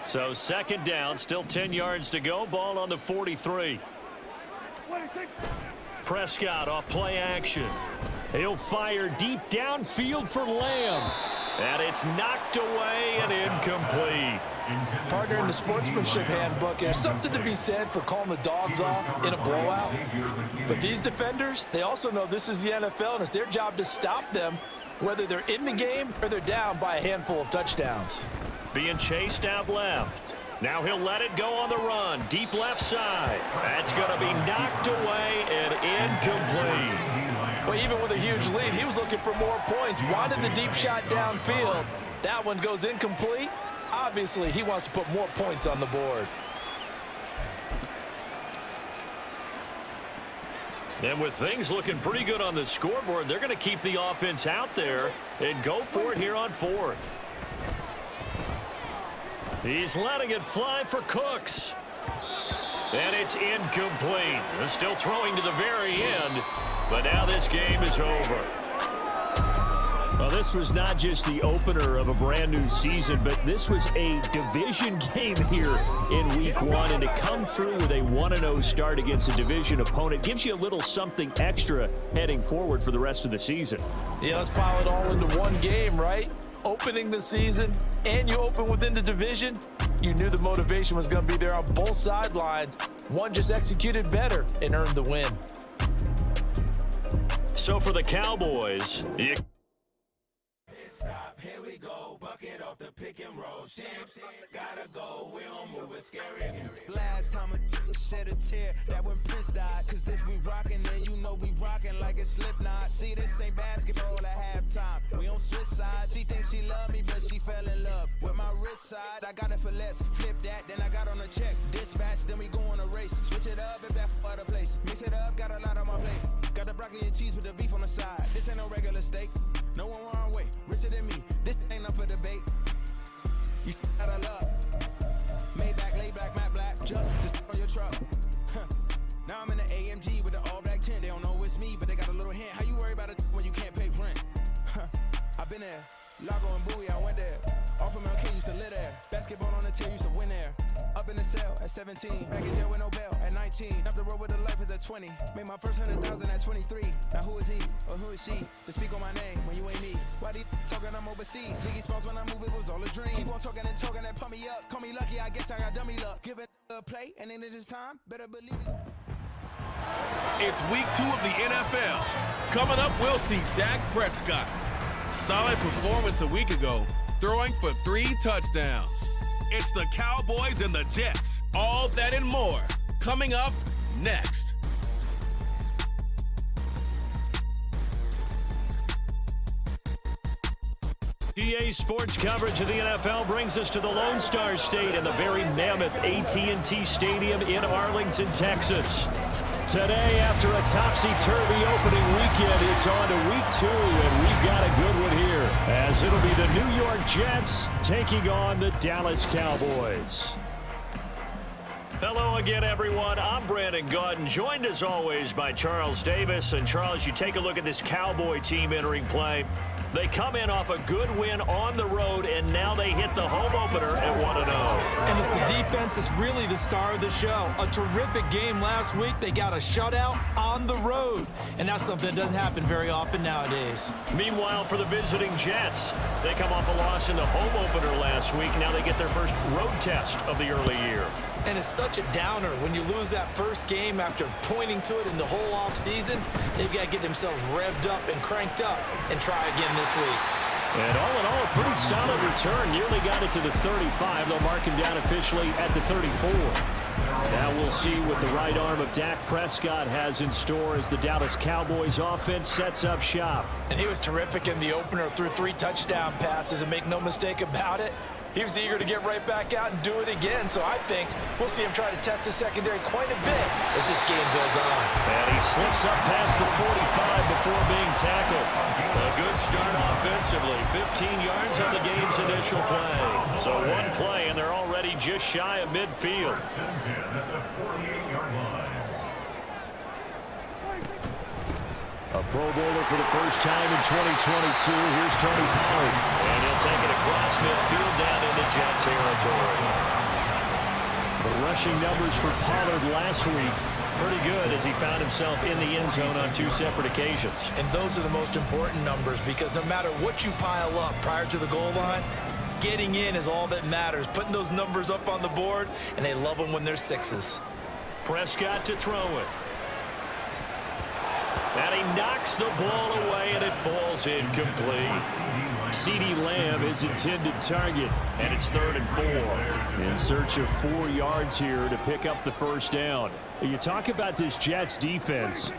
So second down, still 10 yards to go. Ball on the 43. Prescott off play action. He'll fire deep downfield for Lamb. And it's knocked away and incomplete. Partner, in the sportsmanship handbook, there's something to be said for calling the dogs off in a blowout. But these defenders, they also know this is the NFL, and it's their job to stop them, whether they're in the game or they're down by a handful of touchdowns. Being chased out left. Now he'll let it go on the run. Deep left side. That's going to be knocked away and incomplete. Well, even with a huge lead, he was looking for more points. Wanted the deep shot downfield. That one goes incomplete. Obviously, he wants to put more points on the board. And with things looking pretty good on the scoreboard, they're going to keep the offense out there and go for it here on 4th. He's letting it fly for Cooks. And it's incomplete. They're still throwing to the very end, but now this game is over. Well, this was not just the opener of a brand new season, but this was a division game here in week 1. And to come through with a 1-0 start against a division opponent gives you a little something extra heading forward for the rest of the season. Yeah, let's pile it all into one game, right? Opening the season, and you open within the division. You knew the motivation was going to be there on both sidelines. One just executed better and earned the win. So for the Cowboys, Here we go, bucket off the pick and roll. Shit, gotta go, we don't move it scary. Last time a shed a tear, that when Prince died. Cause if we rockin', then you know we rockin' like a Slipknot. See, this ain't basketball at halftime. We on switch sides. She thinks she love me, but she fell in love with my rich side. I got it for less. Flip that, then I got on a check. Dispatch, then we go on a race. Switch it up if that other place. Mix it up, got a lot on my plate. Got the broccoli and cheese with the beef on the side. This ain't no regular steak. No one wrong way. Richer than me. This ain't up for debate. You got a love. Maybach, laid back, matte black. Just on your truck. Now I'm in the AMG with the all black tint. They don't know it's me, but they got a little hint. How you worry about it when you At 17, back in jail with no bail. At 19, up the road with a life as a 20. Made my first 100,000 at 23. Now who is he or who is she to speak on my name when you ain't me? Why these talking I'm overseas? Ziggy Smalls when I move it was all a dream. Keep on talking and talking that pump me up. Call me lucky, I guess I got dummy luck. Give it a play and then it's time. Better believe it. It's week 2 of the NFL. Coming up, we'll see Dak Prescott. Solid performance a week ago, throwing for 3 touchdowns. It's the Cowboys and the Jets. All that and more coming up next. GA Sports coverage of the NFL brings us to the Lone Star State and the very mammoth AT&T Stadium in Arlington, Texas. Today, after a topsy-turvy opening weekend, it's on to week 2, and we've got a good one here, as it'll be the New York Jets taking on the Dallas Cowboys. Hello again, everyone. I'm Brandon Gautin, joined as always by Charles Davis. And Charles, you take a look at this Cowboy team entering play. They come in off a good win on the road, and now they hit the home opener at 1-0. And it's the defense that's really the star of the show. A terrific game last week. They got a shutout on the road, and that's something that doesn't happen very often nowadays. Meanwhile, for the visiting Jets, they come off a loss in the home opener last week. Now they get their first road test of the early year. And it's such a downer when you lose that first game after pointing to it in the whole offseason. They've got to get themselves revved up and cranked up and try again this week. And all in all, a pretty solid return. Nearly got it to the 35. They'll mark him down officially at the 34. Now we'll see what the right arm of Dak Prescott has in store as the Dallas Cowboys offense sets up shop. And he was terrific in the opener, threw 3 touchdown passes, and make no mistake about it, he was eager to get right back out and do it again. So I think we'll see him try to test the secondary quite a bit as this game goes on. And he slips up past the 45 before being tackled. A good start offensively. 15 yards on the game's initial play. So one play, and they're already just shy of midfield. A Pro Bowler for the first time in 2022. Here's Tony Pollard. And he'll take it across midfield down into Jet territory. The rushing numbers for Pollard last week, pretty good as he found himself in the end zone on 2 separate occasions. And those are the most important numbers, because no matter what you pile up prior to the goal line, getting in is all that matters. Putting those numbers up on the board, and they love them when they're 6s. Prescott to throw it. And he knocks the ball away, and it falls incomplete. CeeDee Lamb is intended target, and it's 3rd and 4. In search of 4 yards here to pick up the first down. You talk about this Jets defense.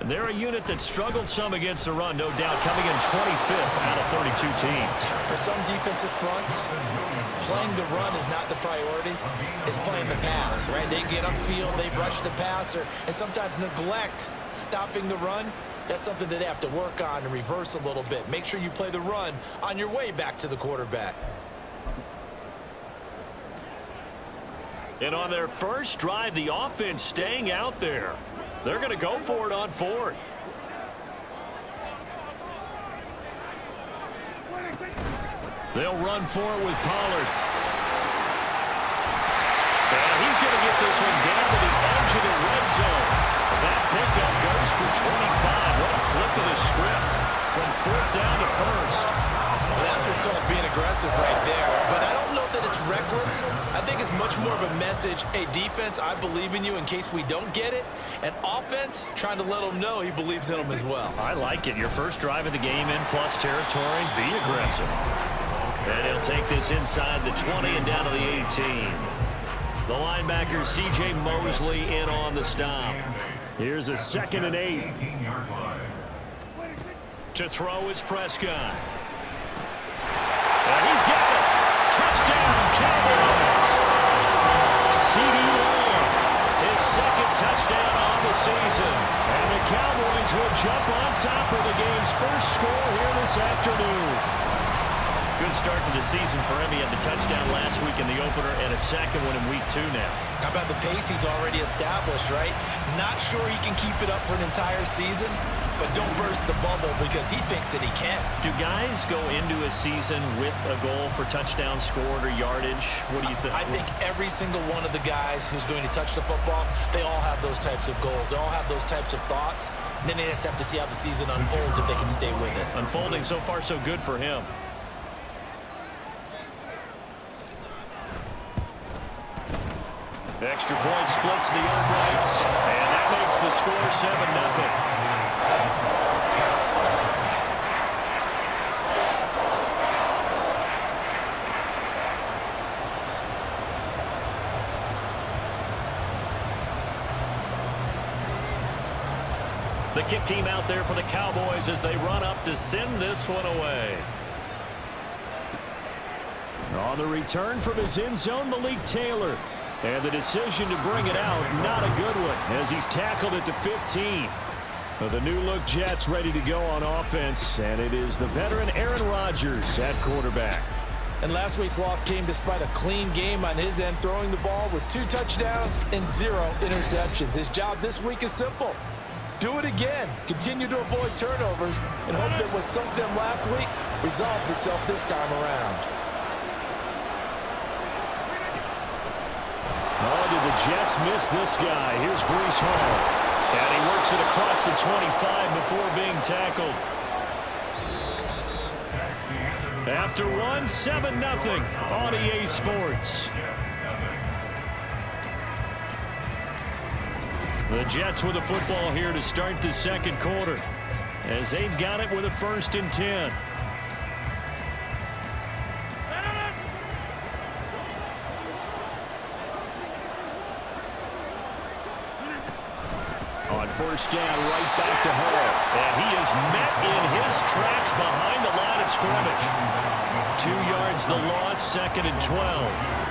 They're a unit that struggled some against the run, no doubt, coming in 25th out of 32 teams. For some defensive fronts, playing the run is not the priority. It's playing the pass, right? They get upfield, they rush the passer, and sometimes neglect stopping the run. That's something that they have to work on and reverse a little bit. Make sure you play the run on your way back to the quarterback. And on their first drive, the offense staying out there. They're going to go for it on 4th. They'll run for it with Pollard. And he's going to get this one down to the edge of the red zone. That pickup goes for 25. What a flip of the script from 4th down to 1st. Well, that's what's called being aggressive right there. But I don't know that it's reckless. I think it's much more of a message. Hey, defense, I believe in you in case we don't get it. And offense, trying to let them know he believes in them as well. I like it. Your first drive of the game in plus territory. Be aggressive. And he'll take this inside the 20 and down to the 18. The linebacker, C.J. Mosley, in on the stop. Here's a 2nd and 8. To throw is Prescott. And he's got it. Touchdown, Cowboys. CeeDee Lamb, his 2nd touchdown on the season. And the Cowboys will jump on top of the game's first score here this afternoon. Good start to the season for him. He had the touchdown last week in the opener and a 2nd one in week 2 now. How about the pace he's already established, right? Not sure he can keep it up for an entire season, but don't burst the bubble because he thinks that he can. Do guys go into a season with a goal for touchdown scored or yardage? What do you think? I think every single one of the guys who's going to touch the football, they all have those types of goals. They all have those types of thoughts. And then they just have to see how the season unfolds if they can stay with it. Unfolding so far so good for him. Extra point splits the uprights, and that makes the score 7-0. The kick team out there for the Cowboys as they run up to send this one away. On the return from his end zone, Malik Taylor. And the decision to bring it out, not a good one, as he's tackled at the 15. The new-look Jets ready to go on offense, and it is the veteran Aaron Rodgers at quarterback. And last week's loss came despite a clean game on his end, throwing the ball with 2 touchdowns and 0 interceptions. His job this week is simple. Do it again. Continue to avoid turnovers and hope that what sunk them last week resolves itself this time around. Oh, did the Jets miss this guy? Here's Breece Hall. And he works it across the 25 before being tackled. After one, 7-0 on EA Sports. The Jets with the football here to start the second quarter, as they've got it with a 1st and 10. On 1st down, right back to Hall. And he is met in his tracks behind the line of scrimmage. 2 yards the loss, 2nd and 12.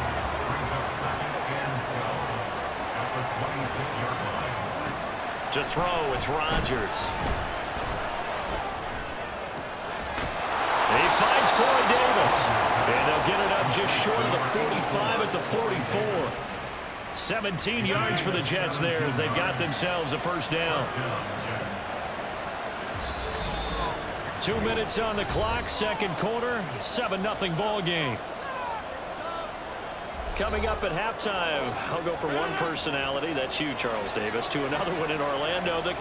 To throw, it's Rodgers. He finds Corey Davis. And they'll get it up just short of the 45 at the 44. 17 yards for the Jets there as they've got themselves a 1st down. 2 minutes on the clock, second quarter, 7-0 ball game. Coming up at halftime, I'll go from one personality, that's you, Charles Davis, to another one in Orlando. The